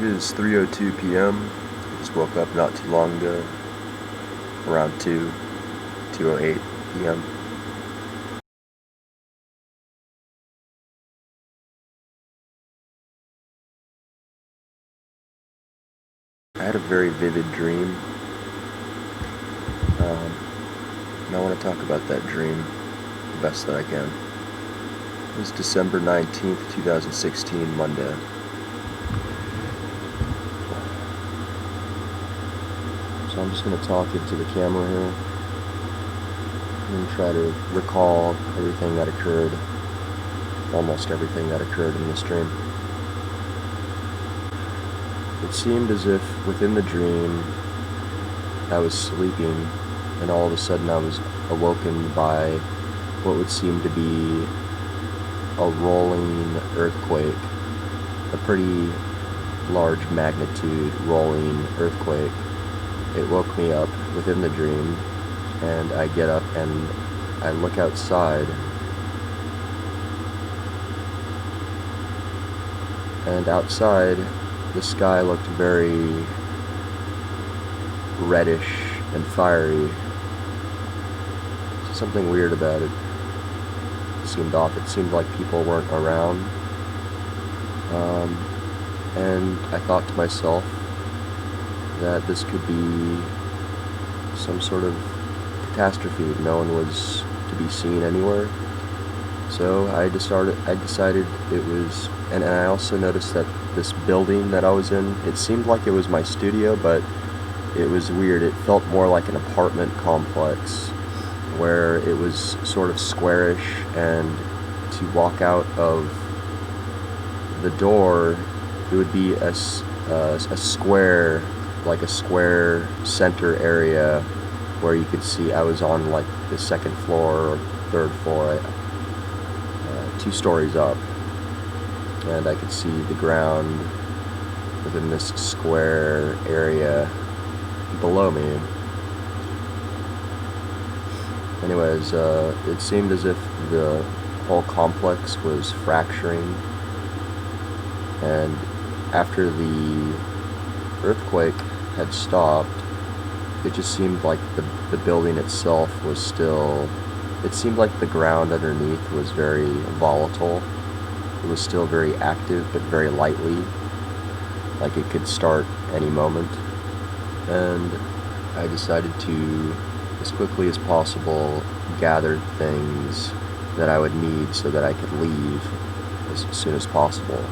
It is 3:02 p.m. I just woke up not too long ago, around 2:08 p.m. I had a very vivid dream, and I want to talk about that dream the best that I can. It was December 19th, 2016, Monday. So I'm just going to talk into the camera here and try to recall everything that occurred, almost everything that occurred in this dream. It seemed as if within the dream I was sleeping, and all of a sudden I was awoken by what would seem to be a rolling earthquake, a pretty large magnitude rolling earthquake. It woke me up within the dream, and I get up and I look outside, and outside the sky looked very reddish and fiery. Something weird about it. It seemed off. It seemed like people weren't around. And I thought to myself that this could be some sort of catastrophe. No one was to be seen anywhere. So I decided it was, and I also noticed that this building that I was in, it seemed like it was my studio, but it was weird. It felt more like an apartment complex where it was sort of squarish, and to walk out of the door, it would be a square, like a square center area where you could see. I was on like the second floor or third floor, 2 stories up, and I could see the ground within this square area below me. Anyways, it seemed as if the whole complex was fracturing, and after the earthquake had stopped, it just seemed like the building itself was still, it seemed like the ground underneath was very volatile. It was still very active, but very lightly, like it could start any moment. And I decided to, as quickly as possible, gather things that I would need so that I could leave as soon as possible.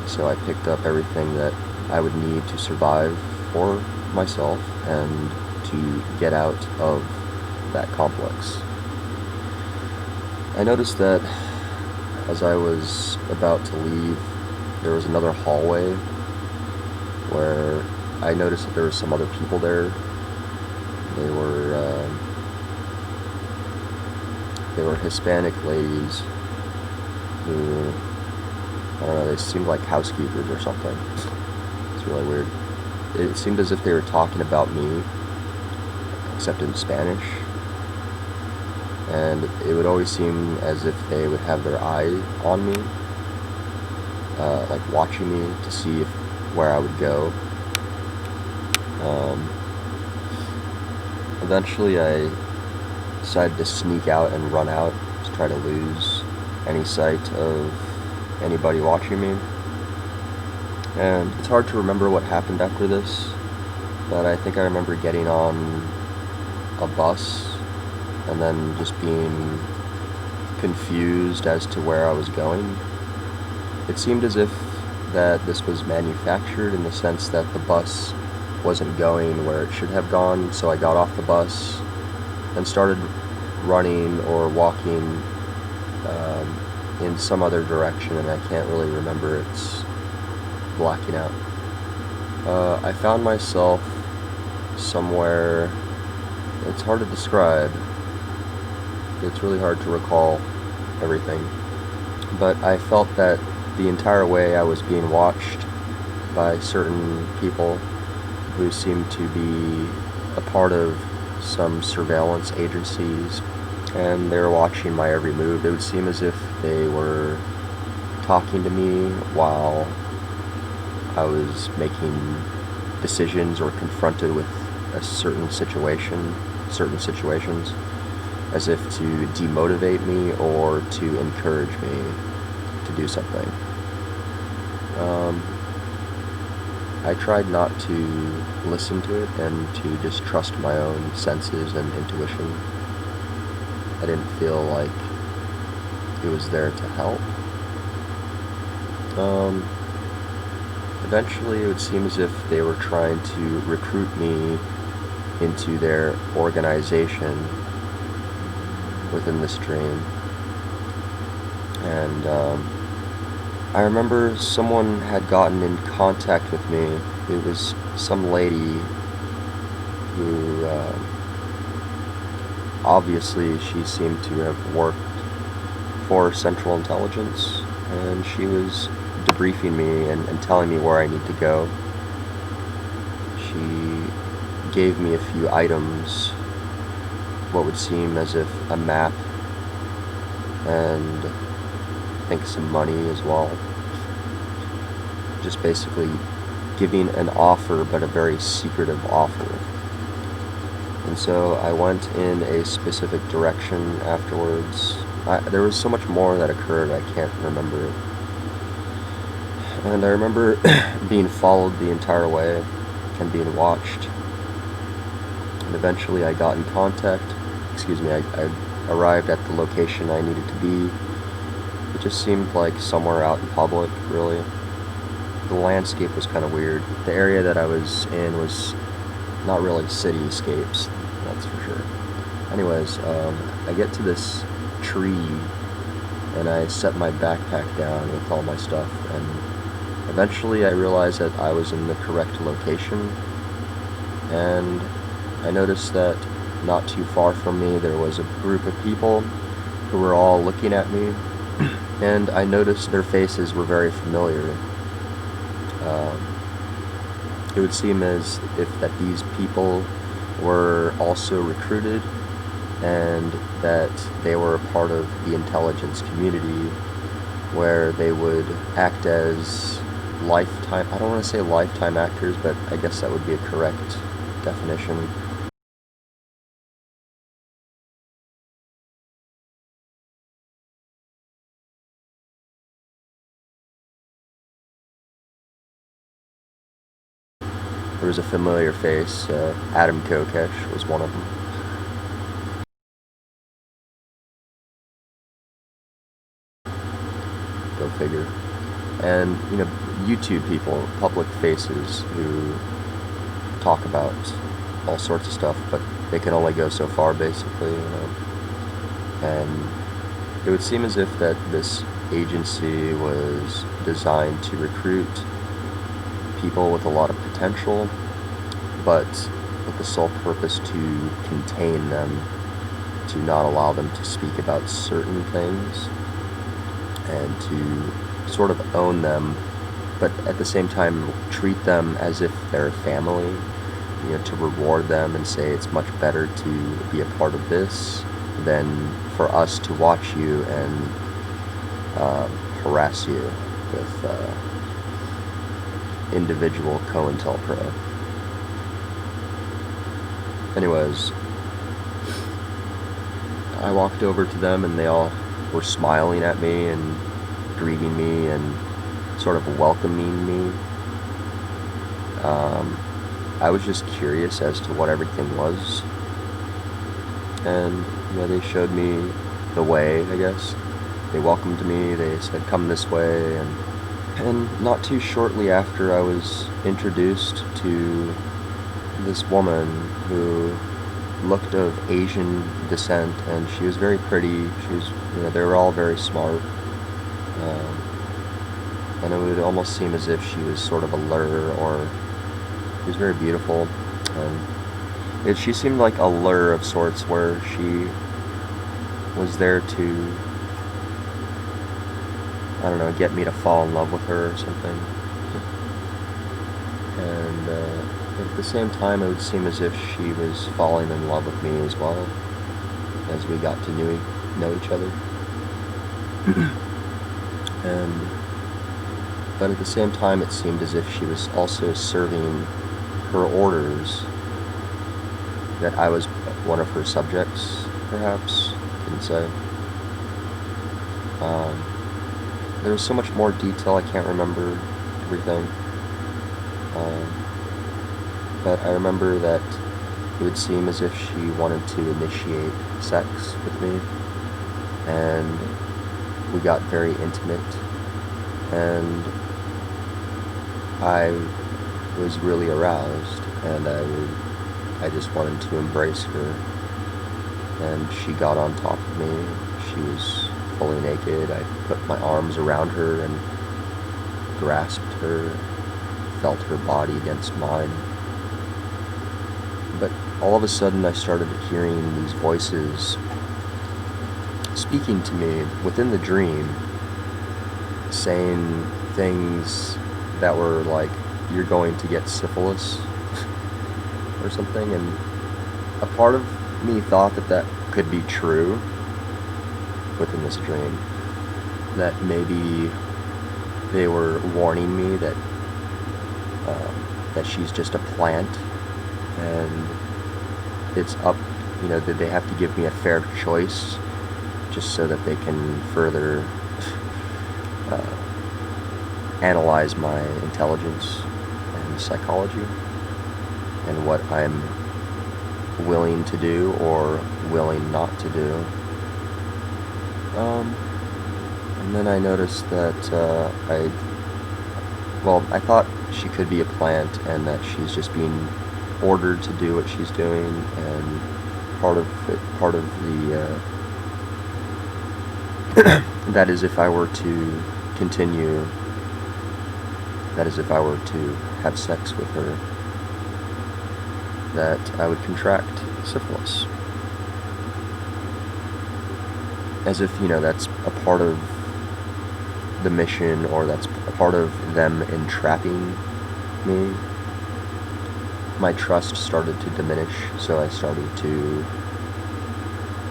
So I picked up everything that I would need to survive for myself and to get out of that complex. I noticed that as I was about to leave, there was another hallway where I noticed that there were some other people there. They were Hispanic ladies who, I don't know, they seemed like housekeepers or something. It's really weird. It seemed as if they were talking about me, except in Spanish. And it would always seem as if they would have their eye on me, like watching me to see where I would go. Eventually I decided to sneak out and run out to try to lose any sight of anybody watching me. And it's hard to remember what happened after this, but I think I remember getting on a bus and then just being confused as to where I was going. It seemed as if that this was manufactured, in the sense that the bus wasn't going where it should have gone, so I got off the bus and started running or walking in some other direction, and I can't really remember. It's blacking out. I found myself somewhere, it's hard to describe. It's really hard to recall everything, but I felt that the entire way I was being watched by certain people who seemed to be a part of some surveillance agencies, and they were watching my every move. It would seem as if they were talking to me while I was making decisions or confronted with a certain certain situations, as if to demotivate me or to encourage me to do something. I tried not to listen to it and to just trust my own senses and intuition. I didn't feel like it was there to help. Eventually, it would seem as if they were trying to recruit me into their organization within this dream. And I remember someone had gotten in contact with me. It was some lady who, obviously, she seemed to have worked for Central Intelligence, and she was debriefing me and telling me where I need to go. She gave me a few items, what would seem as if a map, and I think some money as well. Just basically giving an offer, but a very secretive offer. And so I went in a specific direction afterwards. There was so much more that occurred, I can't remember it. And I remember being followed the entire way and being watched. And eventually I got in contact. I arrived at the location I needed to be. It just seemed like somewhere out in public, really. The landscape was kind of weird. The area that I was in was not really cityscapes, that's for sure. Anyways, I get to this tree and I set my backpack down with all my stuff, and eventually I realized that I was in the correct location, and I noticed that not too far from me there was a group of people who were all looking at me, and I noticed their faces were very familiar. It would seem as if that these people were also recruited, and that they were a part of the intelligence community, where they would act as lifetime, I don't want to say lifetime actors, but I guess that would be a correct definition. There was a familiar face, Adam Kokesh was one of them. Go figure. And, YouTube people, public faces who talk about all sorts of stuff, but they can only go so far, basically, And it would seem as if that this agency was designed to recruit people with a lot of potential, but with the sole purpose to contain them, to not allow them to speak about certain things, and to sort of own them, but at the same time treat them as if they're family, to reward them and say it's much better to be a part of this than for us to watch you and harass you with individual COINTELPRO. Anyways, I walked over to them and they all were smiling at me and greeting me and sort of welcoming me. I was just curious as to what everything was, and they showed me the way, I guess. They welcomed me, they said come this way, and not too shortly after I was introduced to this woman who looked of Asian descent, and she was very pretty. She was, they were all very smart, and it would almost seem as if she was sort of a lure, or she was very beautiful, and she seemed like a lure of sorts, where she was there to, I don't know, get me to fall in love with her or something. And at the same time, it would seem as if she was falling in love with me as well, as we got to know each other. And but at the same time it seemed as if she was also serving her orders, that I was one of her subjects, perhaps, didn't say. There was so much more detail, I can't remember everything. But I remember that it would seem as if she wanted to initiate sex with me, and we got very intimate, and I was really aroused, and I just wanted to embrace her, and she got on top of me. She was fully naked. I put my arms around her and grasped her, felt her body against mine. But all of a sudden I started hearing these voices speaking to me within the dream, saying things that were like, "You're going to get syphilis," or something, and a part of me thought that that could be true within this dream, that maybe they were warning me that she's just a plant, and it's up, that they have to give me a fair choice just so that they can further analyze my intelligence and psychology and what I'm willing to do or willing not to do. And then I noticed that I thought she could be a plant and that she's just being ordered to do what she's doing, and part of the that is if I were to continue, that is if I were to have sex with her, that I would contract syphilis. As if, that's a part of the mission, or that's a part of them entrapping me. My trust started to diminish, so I started to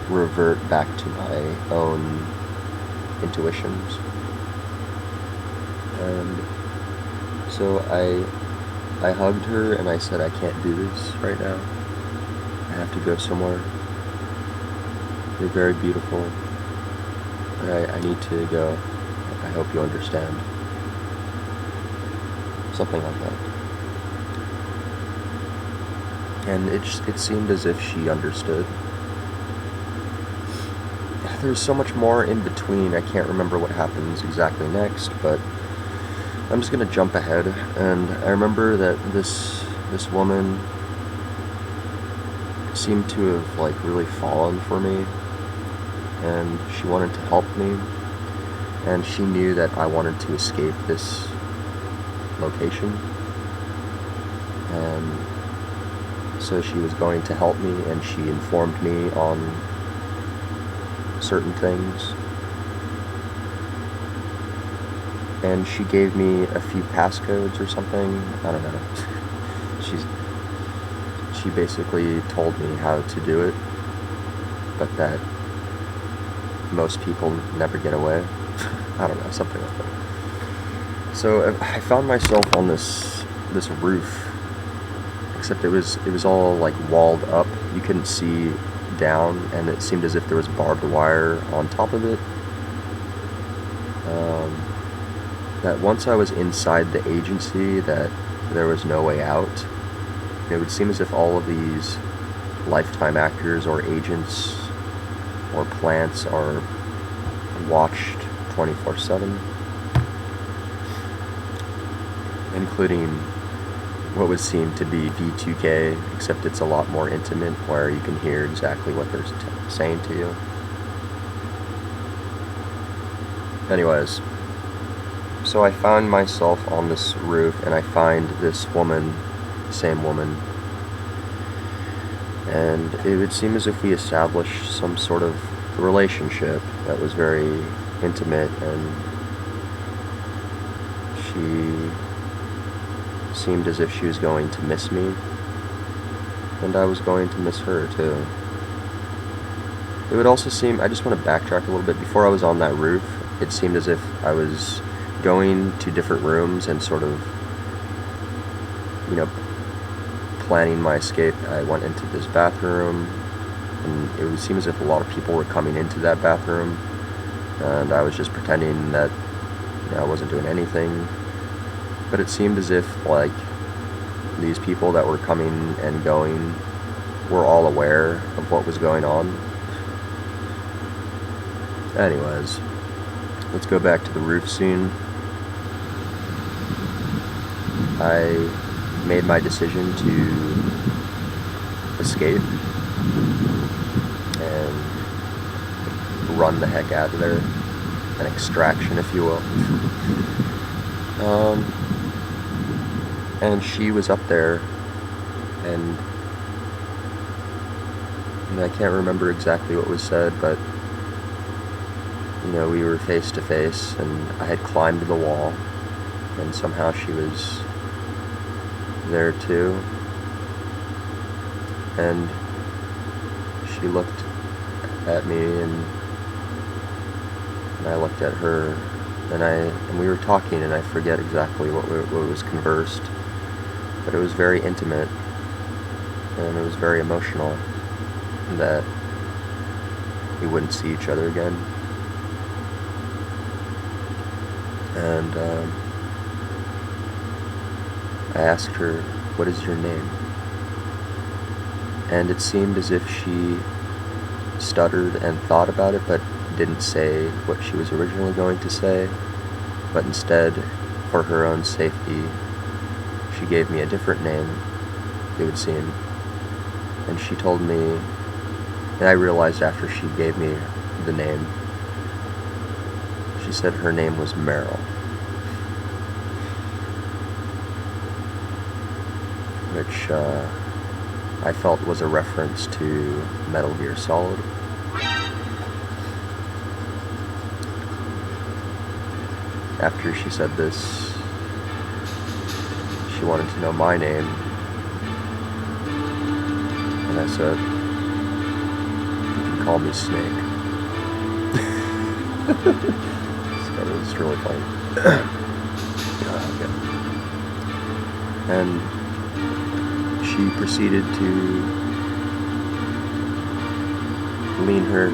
revert back to my own intuitions. And so I hugged her and I said, "I can't do this right now. I have to go somewhere. You're very beautiful. I need to go. I hope you understand." Something like that. And it seemed as if she understood. There's so much more in between. I can't remember what happens exactly next, but I'm just gonna jump ahead. And I remember that this woman seemed to have really fallen for me, and she wanted to help me, and she knew that I wanted to escape this location, and so she was going to help me, and she informed me on certain things, and she gave me a few passcodes or something. I don't know. She basically told me how to do it, but that most people never get away. I don't know, something like that. So I found myself on this roof, except it was all walled up. You couldn't see down, and it seemed as if there was barbed wire on top of it. That once I was inside the agency, that there was no way out. It would seem as if all of these lifetime actors or agents or plants are watched 24/7, including what would seem to be V2K, except it's a lot more intimate, where you can hear exactly what they're saying to you. Anyways, so I found myself on this roof, and I find this woman, the same woman, and it would seem as if we established some sort of relationship that was very intimate, and she seemed as if she was going to miss me, and I was going to miss her too. It would also seem, I just want to backtrack a little bit, before I was on that roof, it seemed as if I was going to different rooms and sort of, planning my escape. I went into this bathroom, and it would seem as if a lot of people were coming into that bathroom, and I was just pretending that I wasn't doing anything. But it seemed as if, these people that were coming and going were all aware of what was going on. Anyways, let's go back to the roof scene. I made my decision to escape and run the heck out of there. An extraction, if you will. And she was up there, and I can't remember exactly what was said, but we were face to face, and I had climbed the wall, and somehow she was there too. And she looked at me, and I looked at her, and we were talking, and I forget exactly what was conversed, but it was very intimate, and it was very emotional that we wouldn't see each other again. And I asked her, "What is your name?" And it seemed as if she stuttered and thought about it, but didn't say what she was originally going to say, but instead, for her own safety, she gave me a different name, it would seem. And she told me, and I realized after she gave me the name, she said her name was Meryl. Which I felt was a reference to Metal Gear Solid. After she said this, she wanted to know my name, and I said, "You can call me Snake." So it was really funny. Okay. And she proceeded to lean her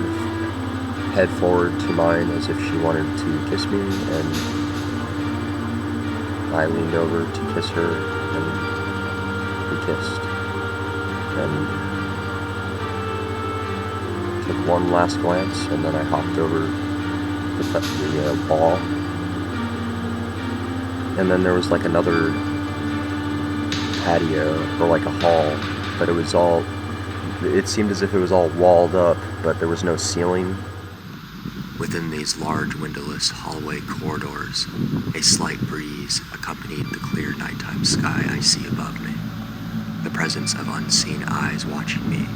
head forward to mine as if she wanted to kiss me, and I leaned over to kiss her, and we kissed, and took one last glance, and then I hopped over the wall, and then there was another patio, or a hall, but it seemed as if it was all walled up, but there was no ceiling. Within these large windowless hallway corridors, a slight breeze accompanied the clear nighttime sky I see above me. The presence of unseen eyes watching me,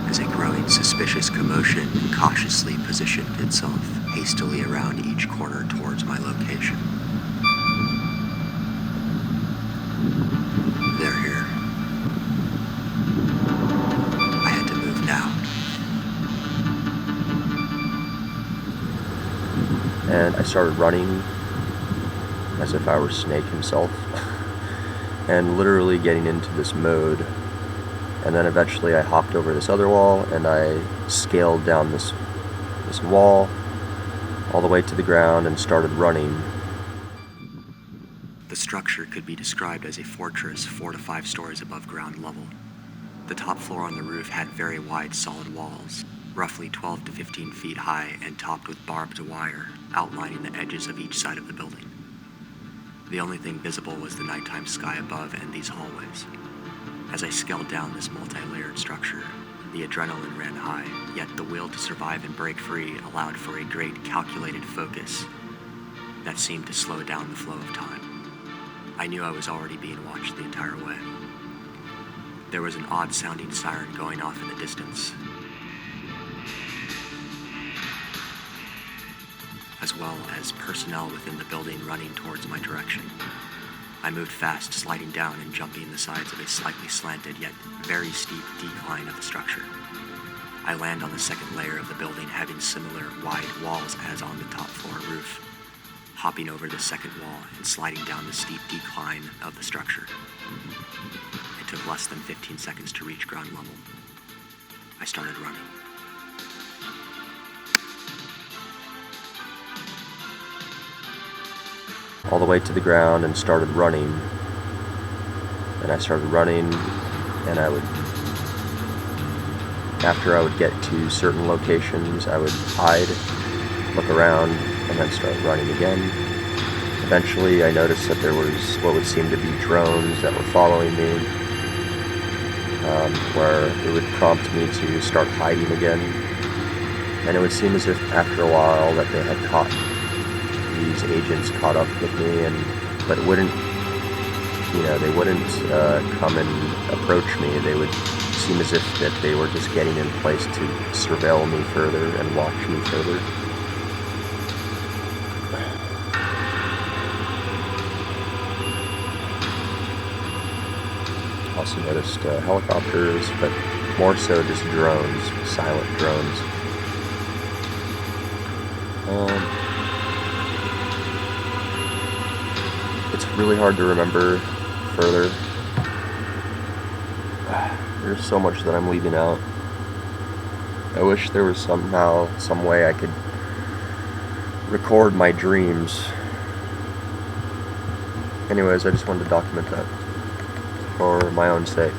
as a growing suspicious commotion cautiously positioned itself hastily around each corner towards my location. They're here. I had to move now. And I started running as if I were Snake himself, and literally getting into this mode. And then eventually I hopped over this other wall, and I scaled down this wall all the way to the ground and started running. The structure could be described as a fortress 4 to 5 stories above ground level. The top floor on the roof had very wide solid walls, roughly 12 to 15 feet high and topped with barbed wire, outlining the edges of each side of the building. The only thing visible was the nighttime sky above and these hallways. As I scaled down this multi-layered structure, the adrenaline ran high, yet the will to survive and break free allowed for a great calculated focus that seemed to slow down the flow of time. I knew I was already being watched the entire way. There was an odd-sounding siren going off in the distance, as well as personnel within the building running towards my direction. I moved fast, sliding down and jumping the sides of a slightly slanted yet very steep decline of the structure. I land on the second layer of the building, having similar wide walls as on the top floor roof. hopping over the second wall and sliding down the steep decline of the structure. It took less than 15 seconds to reach ground level. I started running. All the way to the ground and started running. And I started running, and after I would get to certain locations, I would hide, look around, and then start running again. Eventually, I noticed that there was what would seem to be drones that were following me, where it would prompt me to start hiding again. And it would seem as if after a while that they had these agents caught up with me, but it wouldn't, they wouldn't come and approach me. They would seem as if that they were just getting in place to surveil me further and watch me further. Also noticed helicopters, but more so just drones, silent drones. It's really hard to remember further. There's so much that I'm leaving out. I wish there was some way I could record my dreams. Anyways, I just wanted to document that for my own sake.